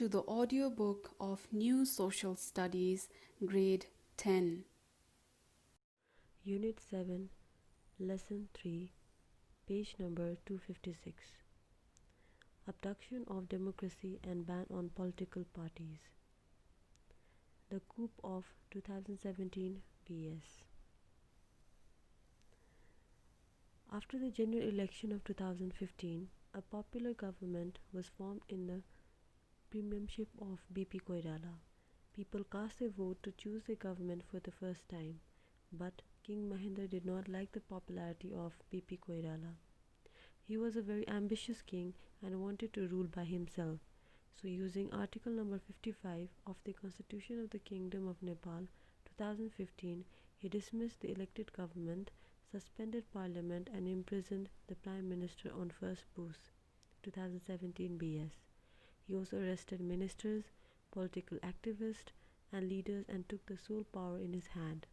to the audiobook of New Social Studies, Grade 10. Unit 7, Lesson 3, page number 256. Abduction of Democracy and Ban on Political Parties. The Coup of 2017 BS. After the general election of 2015, a popular government was formed in the premiership of BP Koirala. People cast their vote to choose a government for the first time, but King Mahendra did not like the popularity of BP Koirala. He was a very ambitious king and wanted to rule by himself. So using Article number 55 of the Constitution of the Kingdom of Nepal 2015, he dismissed the elected government, suspended parliament and imprisoned the Prime Minister on first Boos 2017 BS. He also arrested ministers, political activists and leaders and took the sole power in his hand.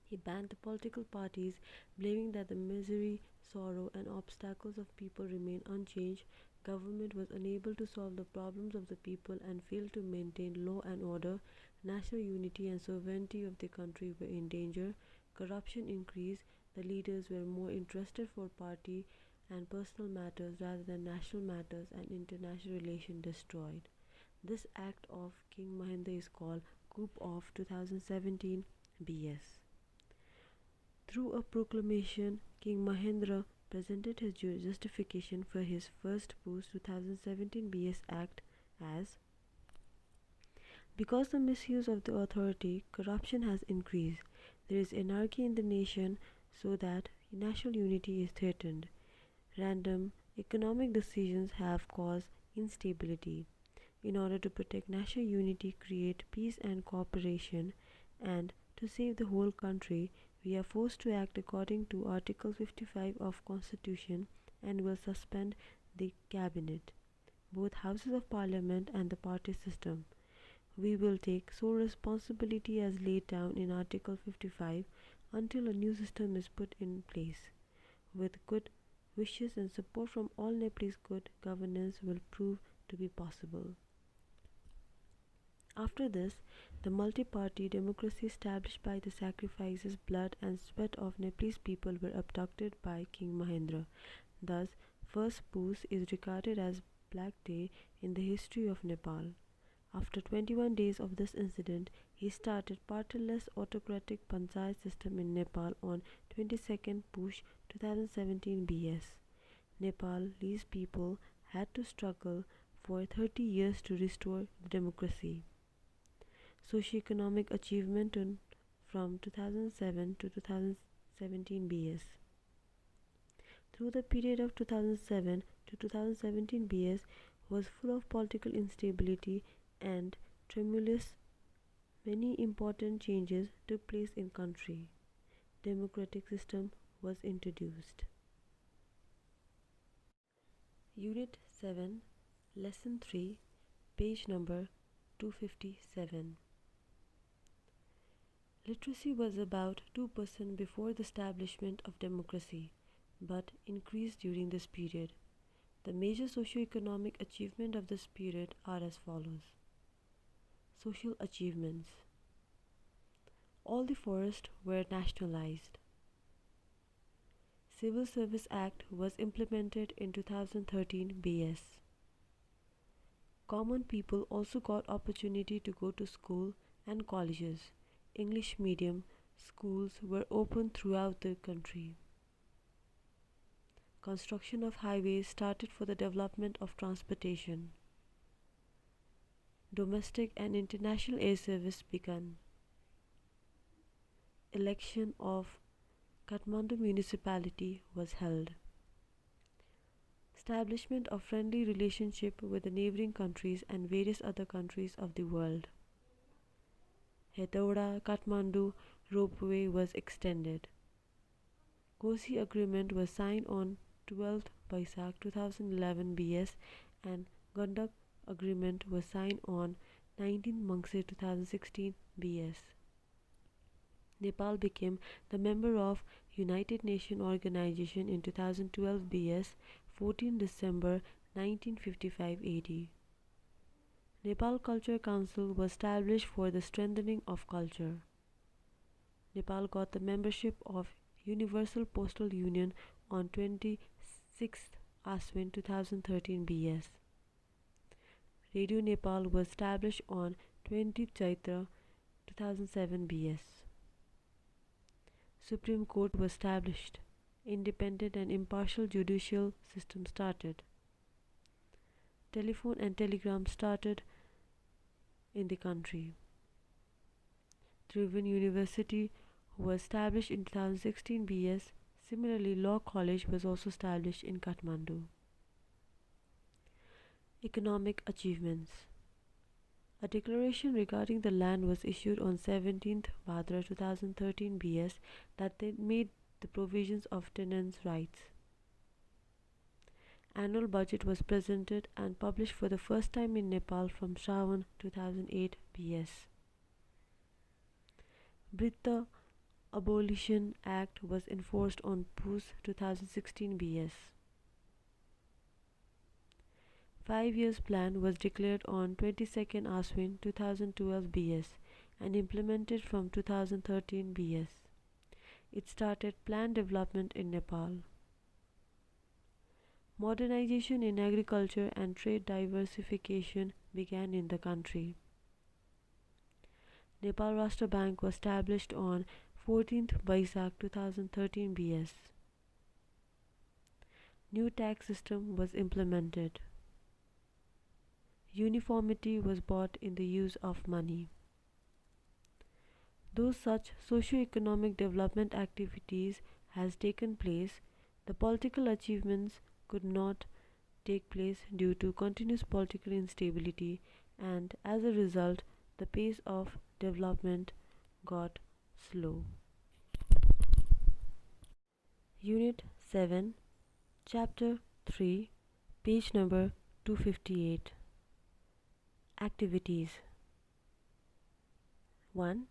He banned the political parties, blaming that the misery, sorrow and obstacles of people remain unchanged. Government was unable to solve the problems of the people and failed to maintain law and order. National unity and sovereignty of the country were in danger. Corruption increased. The leaders were more interested for party and personal matters rather than national matters, and international relations destroyed. This act of King Mahendra is called Coup of 2017 BS. Through a proclamation, King Mahendra presented his justification for his first Boos 2017 BS Act as: because the misuse of the authority, corruption has increased. There is anarchy in the nation, so that national unity is threatened. Random economic decisions have caused instability. In order to protect national unity, create peace and cooperation, and to save the whole country, we are forced to act according to Article 55 of Constitution and will suspend the cabinet, both houses of parliament and the party system. We will take sole responsibility as laid down in Article 55 until a new system is put in place. With good wishes and support from all Nepalese, good governance will prove to be possible. After this, the multi-party democracy established by the sacrifices, blood and sweat of Nepalese people were abducted by King Mahendra. Thus, first Boos is regarded as Black Day in the history of Nepal. After 21 days of this incident, he started partyless autocratic panchayat system in Nepal on 22nd Push 2017 BS. Nepalese people had to struggle for 30 years to restore the democracy. Socio-Economic Achievement from 2007 to 2017 BS. Through the period of 2007 to 2017 BS was full of political instability and tumultuous. Many important changes took place in country. Democratic system was introduced. Unit 7, Lesson 3, page number 257. Literacy was about 2% before the establishment of democracy, but increased during this period. The major socio-economic achievements of this period are as follows. Social achievements. All the forests were nationalized. Civil Service Act was implemented in 2013 BS. Common people also got opportunity to go to school and colleges. English medium schools were opened throughout the country. Construction of highways started for the development of transportation. Domestic and international air service began. Election of Kathmandu municipality was held. Establishment of friendly relationship with the neighboring countries and various other countries of the world. Hetauda Kathmandu ropeway was extended. Kosi Agreement was signed on 12th Baisakh 2011 BS and Gandak Agreement was signed on 19th Mangsir 2016 BS. Nepal became the member of United Nations Organization in 2012 BS 14 December 1955 AD. Nepal Culture Council was established for the strengthening of culture. Nepal got the membership of Universal Postal Union on 26th Aswin 2013 BS. Radio Nepal was established on 20th Chaitra 2007 BS. Supreme Court was established. Independent and impartial judicial system started. Telephone and telegram started in the country. Tribhuvan University was established in 2016 BS. Similarly, Law College was also established in Kathmandu. Economic achievements. A declaration regarding the land was issued on 17th Bhadra 2013 BS that they made the provisions of tenants' rights. Annual budget was presented and published for the first time in Nepal from Shravan 2008 BS. Britta Abolition Act was enforced on Puss 2016 BS. 5 years plan was declared on 22nd Aswin 2012 BS and implemented from 2013 BS. It started planned development in Nepal. Modernization in agriculture and trade diversification began in the country. Nepal Rashtra Bank was established on 14th Vaisakh 2013 BS. New tax system was implemented. Uniformity was brought in the use of money. Though such socio-economic development activities has taken place, the political achievements could not take place due to continuous political instability, and as a result the pace of development got slow. Unit 7, Chapter 3, page number 258. Activities. 1.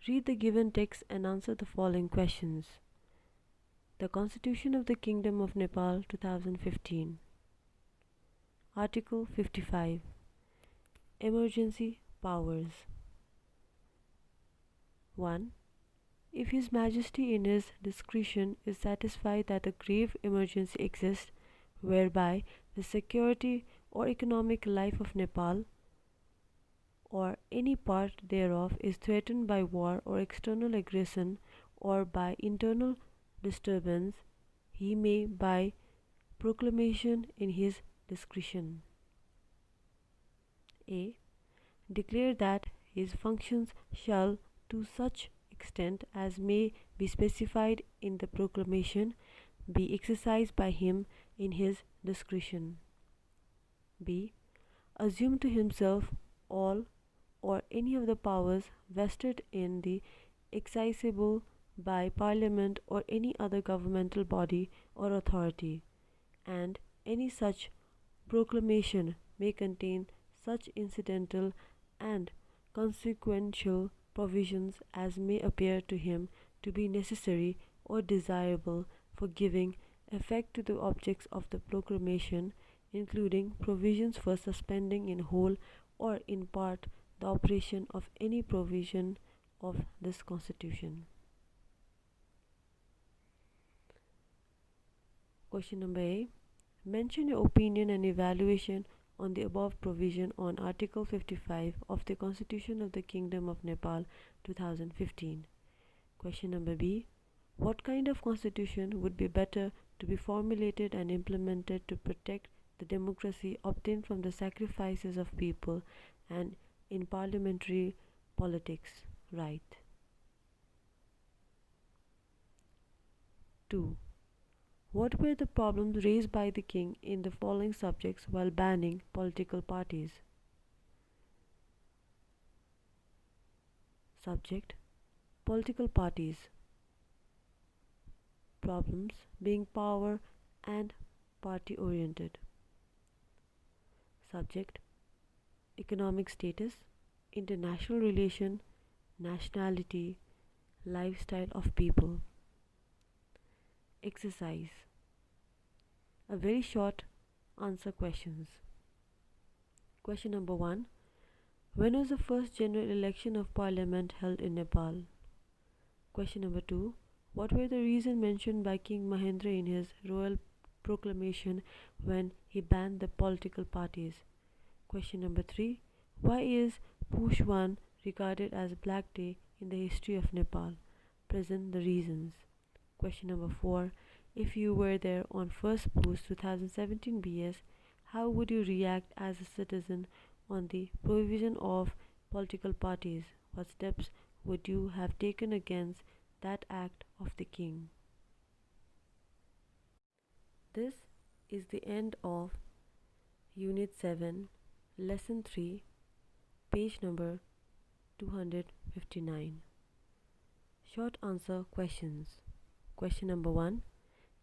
Read the given text and answer the following questions. The Constitution of the Kingdom of Nepal 2015. Article 55. Emergency powers. 1. If His Majesty in his discretion is satisfied that a grave emergency exists whereby the security or economic life of Nepal or any part thereof is threatened by war or external aggression or by internal disturbance, he may by proclamation in his discretion A. Declare that his functions shall to such extent as may be specified in the proclamation be exercised by him in his discretion. B. Assume to himself all or any of the powers vested in the exercisable by Parliament or any other governmental body or authority, and any such proclamation may contain such incidental and consequential provisions as may appear to him to be necessary or desirable for giving effect to the objects of the proclamation, including provisions for suspending in whole or in part the operation of any provision of this Constitution. Question number A. Mention your opinion and evaluation on the above provision on Article 55 of the Constitution of the Kingdom of Nepal 2015. Question number B. What kind of constitution would be better to be formulated and implemented to protect the democracy obtained from the sacrifices of people and in parliamentary politics? Right. 2. What were the problems raised by the king in the following subjects while banning political parties? Subject: Political parties. Problems being power and party oriented. Subject: Economic status, international relation, nationality, lifestyle of people. Exercise: a very short answer questions. Question number 1. When was the first general election of parliament held in Nepal? Question number 2. What were the reasons mentioned by King Mahendra in his royal proclamation when he banned the political parties? Question number 3. Why is Push 1 regarded as Black Day in the history of Nepal? Present the reasons. Question number 4. If you were there on 1st Push 2017 BS, how would you react as a citizen on the prohibition of political parties? What steps would you have taken against that act of the king? This is the end of Unit 7, Lesson 3, page number 259. Short answer questions. Question number 1.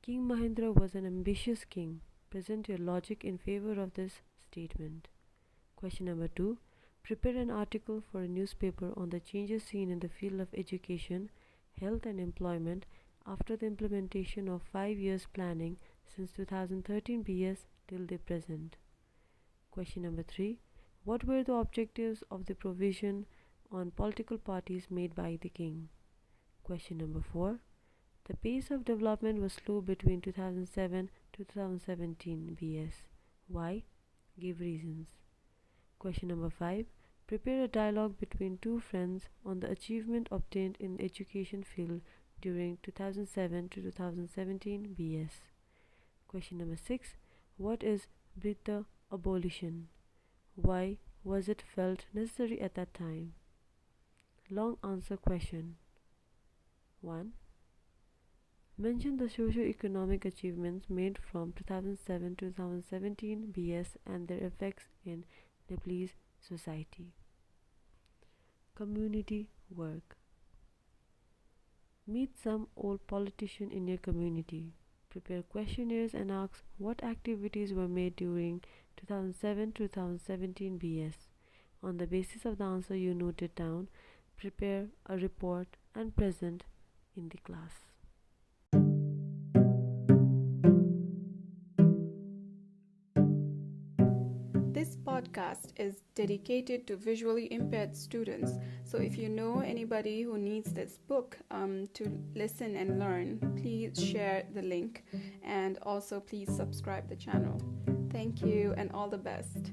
King Mahendra was an ambitious king. Present your logic in favor of this statement. Question number 2. Prepare an article for a newspaper on the changes seen in the field of education, health and employment after the implementation of 5 years planning since 2013 BS till the present. Question number 3. What were the objectives of the provision on political parties made by the king? Question number 4. The pace of development was slow between 2007 to 2017 BS. Why? Give reasons. Question number 5. Prepare a dialogue between two friends on the achievement obtained in the education field during 2007 to 2017 BS. Question number 6. What is Brita abolition? Why was it felt necessary at that time? Long answer question. 1. Mention the socio-economic achievements made from 2007 to 2017 BS and their effects in Nepalese society. Community work. Meet some old politician in your community. Prepare questionnaires and ask what activities were made during 2007 to 2017 BS. On the basis of the answer you noted down, prepare a report and present in the class. This podcast is dedicated to visually impaired students. So if you know anybody who needs this book to listen and learn, please share the link, and also please subscribe the channel. Thank you and all the best.